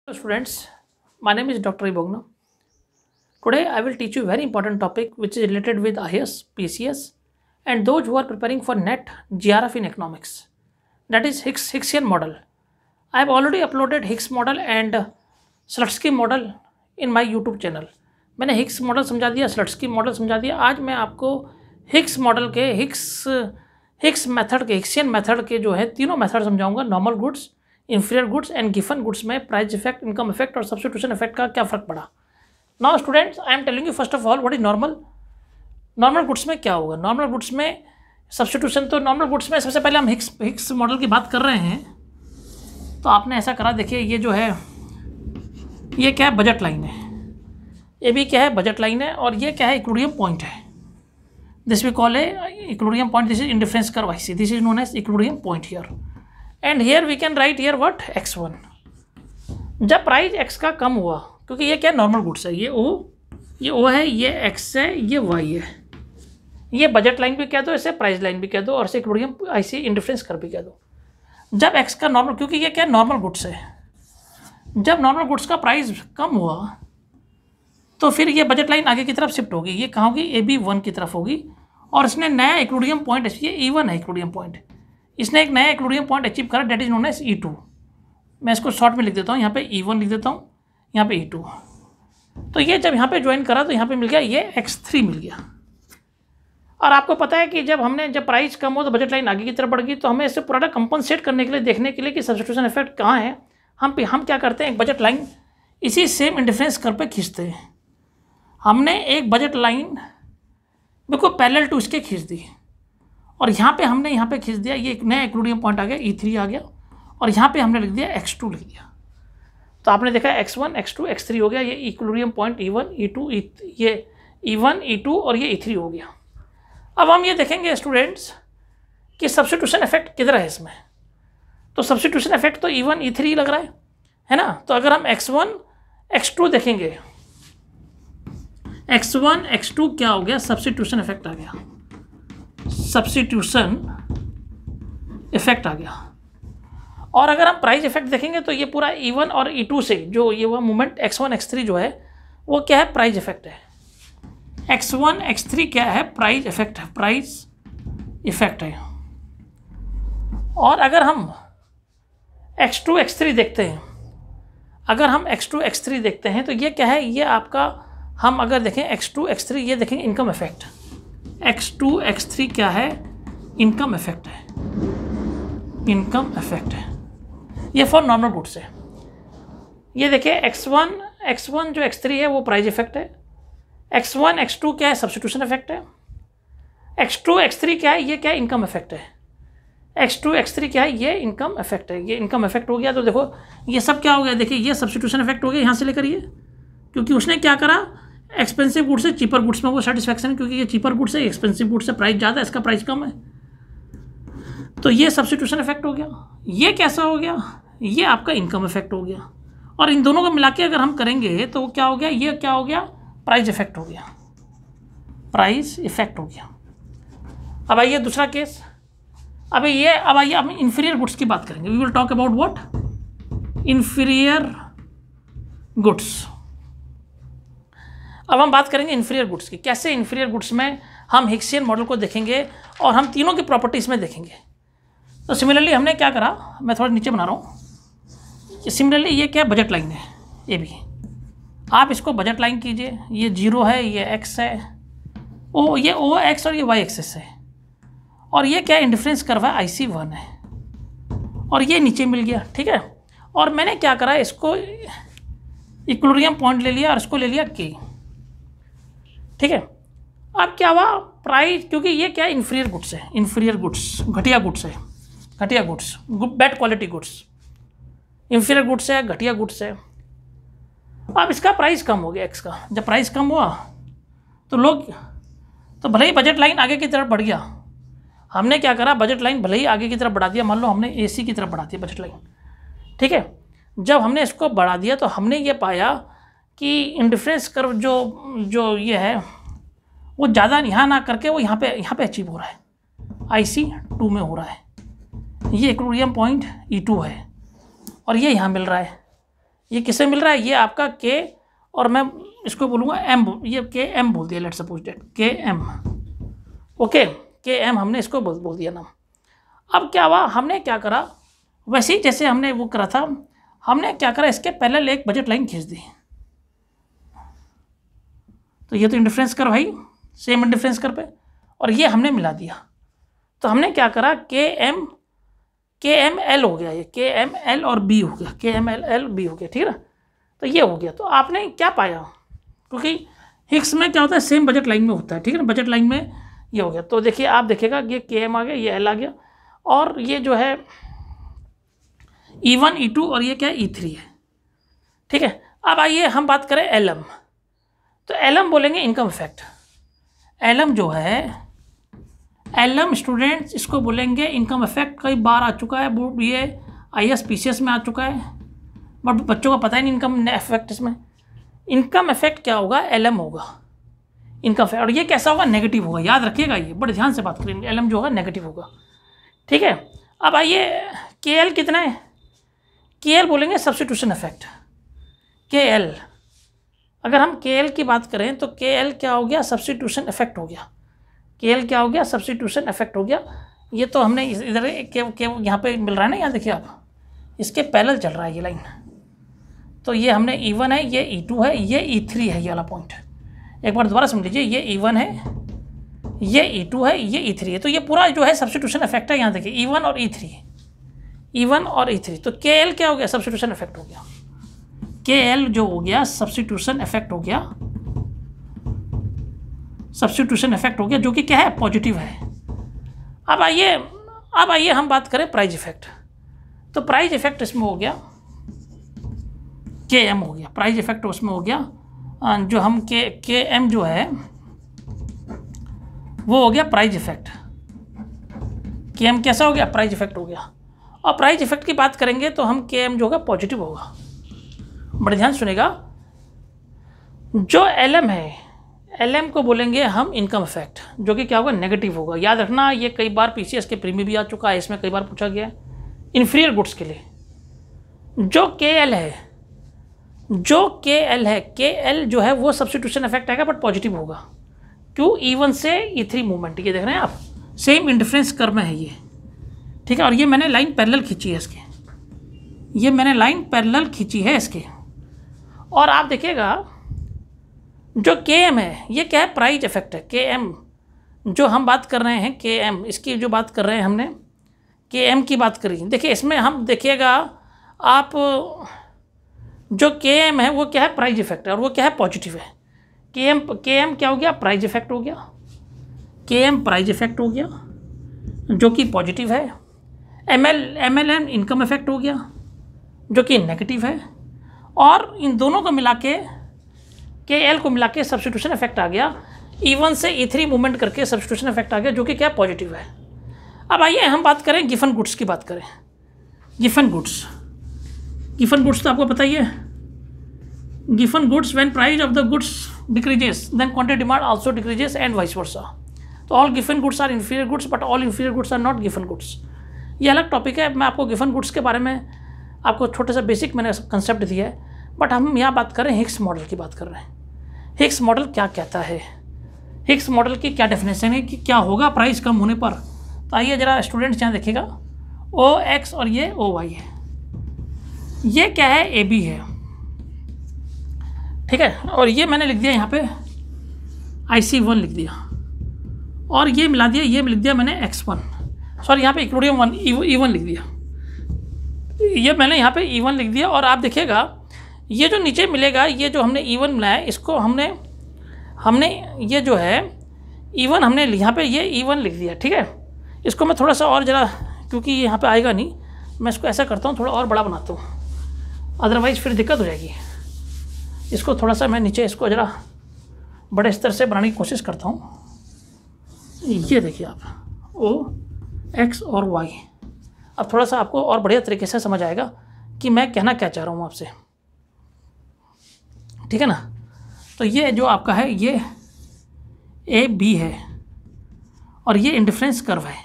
Hello students, my name is Dr. Ibogna. Today I will teach you a very important topic which is related with IAS, PCS and those who are preparing for NET GRF in economics. That is Hicksian model. I have already uploaded Hicks model and Slutsky model in my YouTube channel. मैंने Hicks model समझा दिया, स्लट्सकी model समझा दिया. आज मैं आपको Hicks model के Hicks method के हिक्सियन मेथड के जो है तीनों मेथड समझाऊंगा. Normal goods, inferior goods and गिवन गुड्स में प्राइस इफेक्ट, इनकम इफेक्ट और सब्स्टिट्यूशन इफेक्ट का क्या फ़र्क पड़ा. Now students, I am telling you first of all what is normal goods में क्या होगा. नॉर्मल गुड्स में सब्स्टिट्यूशन, तो नॉर्मल गुड्स में सबसे पहले हम हिक्स मॉडल की बात कर रहे हैं. तो आपने ऐसा करा, देखिए ये जो है ये क्या है, बजट लाइन है. ये भी क्या है, बजट लाइन है. और ये क्या है, इक्विलिब्रियम पॉइंट है. This we call a equilibrium point. This is indifference curve IC. This is known as equilibrium point here. And here we can write here what, x1. जब प्राइस x का कम हुआ, क्योंकि ये क्या नॉर्मल गुड्स है, ये O है, ये x है, ये y है. ये बजट लाइन भी कह दो, इसे प्राइस लाइन भी कह दो, और इसे इक्विलिब्रियम IC इंडिफरेंस कर्व भी कह दो. जब x का नॉर्मल, क्योंकि ये क्या नॉर्मल गुड्स है, जब नॉर्मल गुड्स का प्राइस कम हुआ तो फिर ये बजट लाइन आगे की तरफ शिफ्ट होगी. ये कहाँ होगी, AB1 की तरफ होगी. और इसने नया इक्विलिब्रियम पॉइंट, ये E1 है इक्विलिब्रियम पॉइंट, इसने एक नया इक्विलिब्रियम पॉइंट अचीव करा, that is known as E2. मैं इसको शॉर्ट में लिख देता हूँ, यहाँ पे E1 लिख देता हूँ, यहाँ पे E2. तो ये जब यहाँ पे ज्वाइन करा तो यहाँ पे मिल गया ये x3 मिल गया. और आपको पता है कि जब प्राइस कम हो तो बजट लाइन आगे की तरफ बढ़ गई. तो हमें इससे पूरा कंपनसेट करने के लिए, देखने के लिए कि सब्स्टिट्यूशन इफेक्ट कहाँ है, हम क्या करते हैं, एक बजट लाइन इसी सेम इंडिफरेंस कर्व पे खींचते हैं. हमने एक बजट लाइन बिल्कुल पैरेलल टू इसके खींच दी, और यहाँ पे हमने यहाँ पे खींच दिया, ये एक नया इक्विलिब्रियम पॉइंट आ गया, E3 आ गया. और यहाँ पे हमने लिख दिया x2 लिख दिया. तो आपने देखा x1, x2, x3 हो गया. ये इक्विलिब्रियम पॉइंट E1, E2, ये E1, E2 और ये E3 हो गया. अब हम ये देखेंगे स्टूडेंट्स कि सब्स्टिट्यूशन इफेक्ट किधर है इसमें. तो सब्स्टिट्यूशन इफेक्ट तो E1, E3 लग रहा है ना. तो अगर हम x1, x2 देखेंगे, x1, x2 क्या हो गया, सब्स्टिट्यूशन इफेक्ट आ गया. सब्स्टिट्यूशन इफेक्ट आ गया. और अगर हम प्राइस इफेक्ट देखेंगे तो ये पूरा E1 और E2 से जो ये हुआ मूवमेंट x1, x3 जो है वो क्या है, प्राइस इफेक्ट है. x1, x3 क्या है, प्राइस इफेक्ट है, प्राइस इफेक्ट है. और अगर हम x2, x3 देखते हैं, अगर हम x2, x3 देखते हैं तो ये क्या है, ये आपका, हम अगर देखें x2, x3, ये देखेंगे इनकम इफेक्ट. x2, x3 क्या है, इनकम इफेक्ट है, इनकम इफेक्ट है. ये फॉर नॉर्मल गुड्स है. ये देखिए x1 जो x3 है वो प्राइस इफेक्ट है. x1, x2 क्या है, सब्स्टिट्यूशन इफेक्ट है. x2, x3 क्या है, ये क्या है, इनकम इफेक्ट है. x2, x3 क्या है, ये इनकम इफेक्ट है. ये इनकम इफेक्ट हो गया. तो देखो ये सब क्या हो गया, देखिए ये सब्स्टिट्यूशन इफेक्ट हो गया यहाँ से लेकर ये, क्योंकि उसने क्या करा, एक्सपेंसिव गुड्स से चीपर गुड्स में वो सेटिस्फैक्शन है, क्योंकि ये चीपर गुड्स है, एक्सपेंसिव गुड्स से प्राइस ज़्यादा है, इसका प्राइस कम है. तो ये सब्स्टिट्यूशन इफेक्ट हो गया. ये कैसा हो गया, ये आपका इनकम इफेक्ट हो गया. और इन दोनों को मिला के अगर हम करेंगे तो क्या हो गया, ये क्या हो गया, प्राइस इफेक्ट हो गया, प्राइस इफेक्ट हो गया. अब आइए दूसरा केस. अब आइए हम इंफीरियर गुड्स की बात करेंगे. We will talk about what, inferior goods. अब हम बात करेंगे इंफीरियर गुड्स की. कैसे इंफीरियर गुड्स में हम हिक्सियन मॉडल को देखेंगे और हम तीनों की प्रॉपर्टीज़ में देखेंगे. तो सिमिलरली हमने क्या करा, मैं थोड़ा नीचे बना रहा हूँ. सिमिलरली ये क्या बजट लाइन है, ये भी आप इसको बजट लाइन कीजिए. ये 0 है, ये x है, ये O x और ये y एक्सिस है. और ये क्या इंडिफरेंस कर्व है, IC1 है. और ये नीचे मिल गया, ठीक है. और मैंने क्या करा, इसको इक्विलिब्रियम पॉइंट ले लिया और इसको ले लिया K, ठीक है. अब क्या हुआ, प्राइस, क्योंकि ये क्या इंफीरियर गुड्स है, इंफीरियर गुड्स घटिया गुड्स है, घटिया goods, bad quality goods. Inferior goods है, घटिया गुड्स है. अब इसका प्राइस कम हो गया x का. जब प्राइस कम हुआ तो भले ही बजट लाइन आगे की तरफ बढ़ गया. हमने क्या करा, बजट लाइन भले ही आगे की तरफ बढ़ा दिया. मान लो हमने AC की तरफ बढ़ा दिया बजट लाइन, ठीक है. जब हमने इसको बढ़ा दिया तो हमने ये पाया कि इंडिफरेंस कर्व जो ये है वो ज़्यादा यहाँ ना करके वो यहाँ पे अचीव हो रहा है, IC2 में हो रहा है. ये इक्विलिब्रियम पॉइंट E2 है और ये यहाँ मिल रहा है, ये किससे मिल रहा है, ये आपका के, और मैं इसको बोलूँगा एम, ये के एम बोल दिया, लेट्स सपोज दैट के एम, ओके, के एम हमने इसको बोल दिया नाम। अब क्या हुआ, हमने क्या करा, वैसे ही जैसे हमने वो करा था, हमने क्या करा, इसके पहले एक बजट लाइन खींच दी। तो ये तो इंडिफरेंस कर भाई, सेम इंडिफरेंस कर पे, और ये हमने मिला दिया। तो हमने क्या करा, के एम एल हो गया, ये के एम एल और बी हो गया, के एम एल बी हो गया, ठीक है ना। तो ये हो गया। तो आपने क्या पाया, क्योंकि हिग्स में क्या होता है, सेम बजट लाइन में होता है, ठीक है ना, बजट लाइन में ये हो गया। तो देखिए आप देखिएगा ये के एम आ गया, ये एल आ गया, और ये जो है E1 E2 और ये क्या है E3 है, ठीक है। अब आइए हम बात करें LM। तो LM बोलेंगे इनकम इफेक्ट। LM जो है, LM स्टूडेंट्स इसको बोलेंगे इनकम इफेक्ट। कई बार आ चुका है, वो ये IAS PCS में आ चुका है, बट बच्चों को पता ही नहीं इनकम इफेक्ट। इसमें इनकम इफेक्ट क्या होगा, LM होगा इनकम इफेक्ट, और ये कैसा होगा, नेगेटिव होगा। याद रखिएगा, ये बड़े ध्यान से बात करेंगे, LM जो होगा नेगेटिव होगा, ठीक है। अब आइए KL कितना है, KL बोलेंगे सब्स्टिट्यूशन इफेक्ट। KL, अगर हम KL की बात करें तो KL क्या हो गया, सब्स्टिट्यूशन इफेक्ट हो गया। KL क्या हो गया, सब्स्टिट्यूशन इफेक्ट हो गया। ये तो हमने इधर यहाँ पे मिल रहा है ना, यहाँ देखिए आप, इसके पैरेलल चल रहा है ये लाइन। तो ये हमने E1 है, ये E2 है, ये E3 है, ये वाला पॉइंट। एक बार दोबारा समझ लीजिए, ये E1 है, ये E2 है, ये E3 है। तो ये पूरा जो है सब्स्टिट्यूशन इफेक्ट है। यहाँ देखिए E1 और E3। तो KL क्या हो गया, सब्स्टिट्यूशन इफेक्ट हो गया। KL जो हो गया सब्स्टिट्यूशन इफेक्ट हो गया, सब्स्टिट्यूशन इफेक्ट हो गया, जो कि क्या है, पॉजिटिव है। अब आइए हम बात करें प्राइस इफेक्ट। तो प्राइस इफेक्ट इसमें हो गया, KM हो गया, प्राइस इफेक्ट उसमें हो गया। जो हम KM जो है वो हो गया प्राइस इफेक्ट। KM कैसा हो गया, प्राइस इफेक्ट हो गया। और प्राइस इफेक्ट की बात करेंगे तो हम KM जो होगा पॉजिटिव होगा। बड़े ध्यान सुनेगा, जो LM है, LM को बोलेंगे हम इनकम इफेक्ट, जो कि क्या होगा, नेगेटिव होगा। याद रखना, ये कई बार PCS के प्री में भी आ चुका है, इसमें कई बार पूछा गया है इन्फीरियर गुड्स के लिए। जो KL है, KL जो है वो सब्स्टिट्यूशन इफेक्ट आएगा, बट पॉजिटिव होगा। क्यों, E1 से E3 मूवमेंट, ये देख रहे हैं आप, सेम इंडिफरेंस कर्व में है ये, ठीक है। और ये मैंने लाइन पैरेलल खींची है इसके, ये मैंने लाइन पैरेलल खींची है इसके। और आप देखिएगा जो KM है, ये क्या है, प्राइस इफेक्ट है। KM जो हम बात कर रहे हैं, KM इसकी जो बात कर रहे हैं हमने, KM की बात करी। देखिए इसमें हम देखिएगा आप, जो KM है वो क्या है, प्राइस इफेक्ट है, और वो क्या है, पॉजिटिव है। KM क्या हो गया, प्राइस इफेक्ट हो गया। KM प्राइस इफेक्ट हो गया, जो कि पॉजिटिव है। MLM इनकम इफेक्ट हो गया, जो कि नेगेटिव है। और इन दोनों को मिला के, KL को मिला के सब्स्टिट्यूशन इफेक्ट आ गया। E1 से E3 मूवमेंट करके सब्स्टिट्यूशन इफेक्ट आ गया, जो कि क्या, पॉजिटिव है। अब आइए हम बात करें गिफन गुड्स की बात करें। गिफन गुड्स तो आपको पता ही है। Giffen goods, when price of the goods decreases then quantity demand also decreases and vice versa. तो all Giffen goods are inferior goods, but all inferior goods are not Giffen goods. ये अलग topic है, मैं आपको Giffen goods के बारे में आपको छोटा सा बेसिक मैंने कंसेप्ट दिया है। बट हम यहाँ बात कर रहे हैं, हिग्स मॉडल की बात कर रहे हैं। हिग्स मॉडल क्या कहता है, हिग्स मॉडल की क्या डेफिनेशन है कि क्या होगा प्राइस कम होने पर। तो आइए जरा स्टूडेंट्स यहाँ देखिएगा, OX और ये OY है, ये क्या है, AB है, ठीक है। और ये मैंने लिख दिया यहाँ पे IC1 लिख दिया, और ये मिला दिया, ये लिख दिया मैंने X1, सॉरी यहाँ पे इंक्लूडिंग E1 लिख दिया, ये मैंने यहाँ पे E1 लिख दिया। और आप देखिएगा ये जो नीचे मिलेगा, ये जो हमने E1 मिलाया है, इसको हमने ये जो है E1 हमने यहाँ पे ये E1 लिख दिया, ठीक है। इसको मैं थोड़ा सा और ज़रा, क्योंकि ये यहाँ पे आएगा नहीं, मैं इसको ऐसा करता हूँ, थोड़ा और बड़ा बनाता हूँ, अदरवाइज़ फिर दिक्कत हो जाएगी। इसको थोड़ा सा मैं नीचे इसको ज़रा बड़े स्तर से बनाने की कोशिश करता हूँ। ये देखिए आप, OX और Y। अब थोड़ा सा आपको और बढ़िया तरीके से समझ आएगा कि मैं कहना क्या चाह रहा हूँ आपसे, ठीक है ना। तो ये जो आपका है, ये AB है, और ये इंडिफरेंस कर्व है।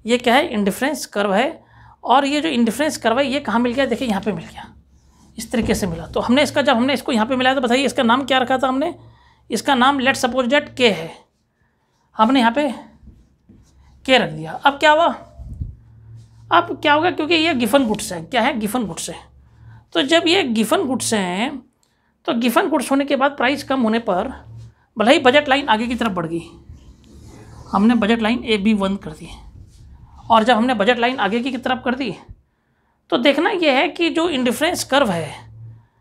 ये क्या है, इंडिफरेंस कर्व है। और ये जो इंडिफरेंस कर्व है, ये कहाँ मिल गया, देखिए यहाँ पे मिल गया, इस तरीके से मिला। तो हमने इसका जब हमने इसको यहाँ पे मिलाया तो बताइए इसका नाम क्या रखा था हमने, इसका नाम लेट सपोज डेट के है, हमने यहाँ पे के रख दिया। अब क्या हुआ, अब क्या होगा, क्योंकि ये गिफन गुड्स है, क्या है, गिफन गुड्स है। तो जब ये गिफन गुड्स हैं तो गिफन गुड्स होने के बाद प्राइस कम होने पर भले ही बजट लाइन आगे की तरफ बढ़ गई, हमने बजट लाइन AB1 कर दी, और जब हमने बजट लाइन आगे की तरफ कर दी तो देखना ये है कि जो इंडिफरेंस कर्व है,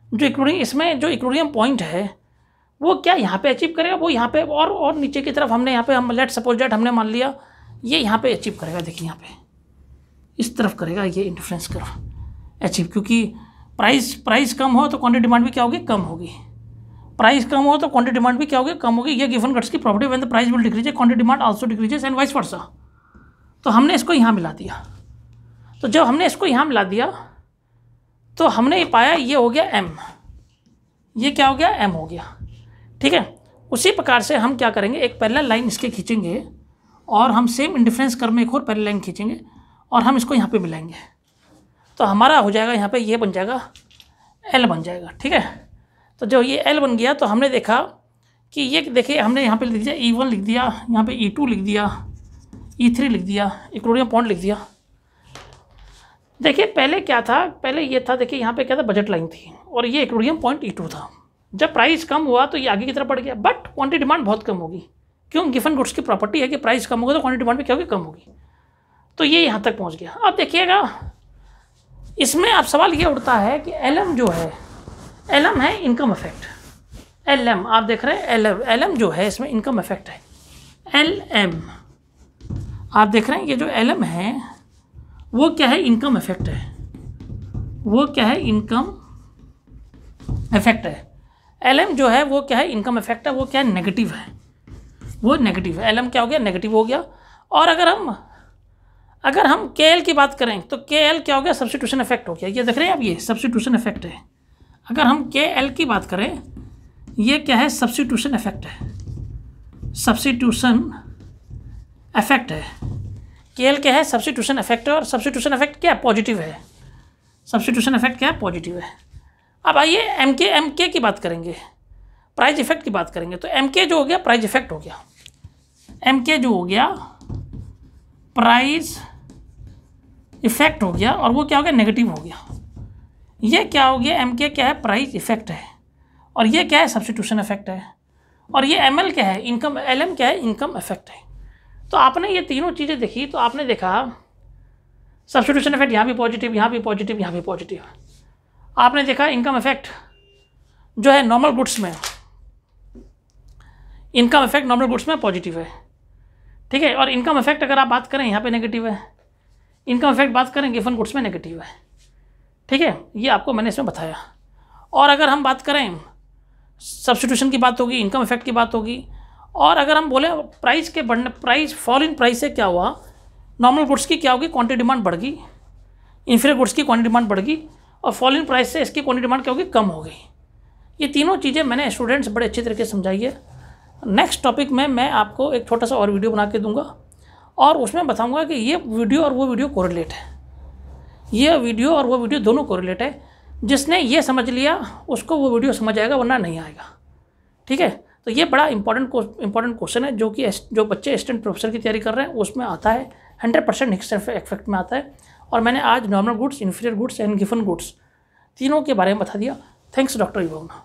जो इक्विलिब्रियम, इसमें जो इक्विलिब्रियम पॉइंट है वो क्या यहाँ पे अचीव करेगा, वो यहाँ पे और नीचे की तरफ हमने यहाँ पे हम लेट सपोज डेट हमने मान लिया ये यहाँ पे अचीव करेगा। देखिए यहाँ पे इस तरफ करेगा ये इंडिफरेंस कर्व अचीव, क्योंकि प्राइस कम हो तो क्वांटिटी डिमांड भी क्या होगी, कम होगी। प्राइस कम हो तो क्वांटिटी डिमांड भी क्या होगी, कम होगी। ये गिवन गुड्स की property, when the price will decrease quantity demand also decreases and vice versa. तो हमने इसको यहाँ मिला दिया, तो जब हमने इसको यहाँ मिला दिया तो हमने ये पाया ये हो गया M, ये क्या हो गया, M हो गया। ठीक है, उसी प्रकार से हम क्या करेंगे, एक पैरेलल लाइन इसके खींचेंगे और हम सेम इंडिफरेंस कर्व में एक और पैरेलल लाइन खींचेंगे और हम इसको यहाँ पे मिलाएंगे, तो हमारा हो जाएगा यहाँ पे ये बन जाएगा L बन जाएगा। ठीक है, तो जो ये L बन गया तो हमने देखा कि ये देखिए हमने यहाँ पे लिख दिया E1 लिख दिया, यहाँ पे E2 लिख दिया, E3 लिख दिया, इक्विलिब्रियम पॉइंट लिख दिया। देखिए पहले क्या था, पहले ये था, देखिए यहाँ पे क्या था, बजट लाइन थी और ये इक्विलिब्रियम पॉइंट E2 था। जब प्राइस कम हुआ तो ये आगे की तरफ बढ़ गया, बट क्वांटिटी डिमांड बहुत कम होगी, क्यों, गिफन गुड्स की प्रॉपर्टी है कि प्राइस कम होगा तो क्वांटिटी डिमांड भी क्या होगी, कम होगी। तो ये यहाँ तक पहुँच गया। अब देखिएगा इसमें अब सवाल ये उठता है कि LM जो है, LM है इनकम इफेक्ट, LM आप देख रहे हैं, LM जो है इसमें इनकम इफेक्ट है, LM आप देख रहे हैं, ये जो LM है वो क्या है, इनकम इफेक्ट है, वो क्या है, इनकम इफेक्ट है। LM जो है वो क्या है, इनकम इफेक्ट है, वो क्या है, नेगेटिव है, वो नेगेटिव है। LM क्या हो गया, नेगेटिव हो गया। और अगर हम KL की बात करें तो KL क्या हो गया, सब्स्टिट्यूशन इफेक्ट हो गया। ये देख रहे हैं आप, ये सब्स्टिट्यूशन इफेक्ट है। अगर हम KL की बात करें, ये क्या है, सब्स्टिट्यूशन इफेक्ट है, सब्स्टिट्यूशन इफेक्ट है। KL क्या है, सब्स्टिट्यूशन इफेक्ट है, और सब्स्टिट्यूशन इफेक्ट क्या है, पॉजिटिव है। सब्स्टिट्यूशन इफेक्ट क्या है, पॉजिटिव है। अब आइए MK की बात करेंगे, प्राइस इफेक्ट की बात करेंगे। तो MK जो हो गया, प्राइस इफेक्ट हो गया। MK जो हो गया, प्राइस इफेक्ट हो गया, और वो क्या हो गया, नेगेटिव हो गया। ये क्या हो गया, MK क्या है, प्राइस इफेक्ट है, और ये क्या है, सब्स्टिट्यूशन इफेक्ट है। और ये ML क्या है, इनकम, LM क्या है, इनकम इफेक्ट है। तो आपने ये तीनों चीज़ें देखी तो आपने देखा सब्स्टिट्यूशन इफेक्ट यहाँ भी पॉजिटिव, यहाँ भी पॉजिटिव, यहाँ भी पॉजिटिव। आपने देखा इनकम इफेक्ट जो है नॉर्मल गुड्स में, इनकम इफेक्ट नॉर्मल गुड्स में पॉजिटिव है। ठीक है, और इनकम इफेक्ट अगर आप बात करें यहाँ पे नेगेटिव है, इनकम इफेक्ट बात करें गिवन गुड्स में नेगेटिव है। ठीक है, ये आपको मैंने इसमें बताया। और अगर हम बात करें, सब्स्टिट्यूशन की बात होगी, इनकम इफेक्ट की बात होगी, और अगर हम बोले प्राइस के बढ़ने, प्राइस फॉल इन प्राइस से क्या हुआ, नॉर्मल गुड्स की क्या होगी, क्वांटिटी डिमांड बढ़ गई, इंफीरियर गुड्स की क्वांटिटी डिमांड बढ़ गई, और फॉल इन प्राइस से इसकी क्वांटिटी डिमांड क्या होगी, कम हो गई। ये तीनों चीज़ें मैंने स्टूडेंट्स बड़े अच्छे तरीके से समझाई है। नेक्स्ट टॉपिक में मैं आपको एक छोटा सा और वीडियो बना के दूंगा, और उसमें बताऊंगा कि ये वीडियो और वो वीडियो कोरिलेट है, ये वीडियो और वो वीडियो दोनों कोरिलेट है। जिसने ये समझ लिया उसको वो वीडियो समझ आएगा, वरना नहीं आएगा। ठीक है, तो ये बड़ा इंपॉर्टेंट क्वेश्चन है, जो कि जो बच्चे असिस्टेंट प्रोफेसर की तैयारी कर रहे हैं उसमें आता है, 100% हिक्स इफेक्ट में आता है। और मैंने आज normal goods, inferior goods and गिवन गुड्स तीनों के बारे में बता दिया। Thanks doctor इबोग्ना।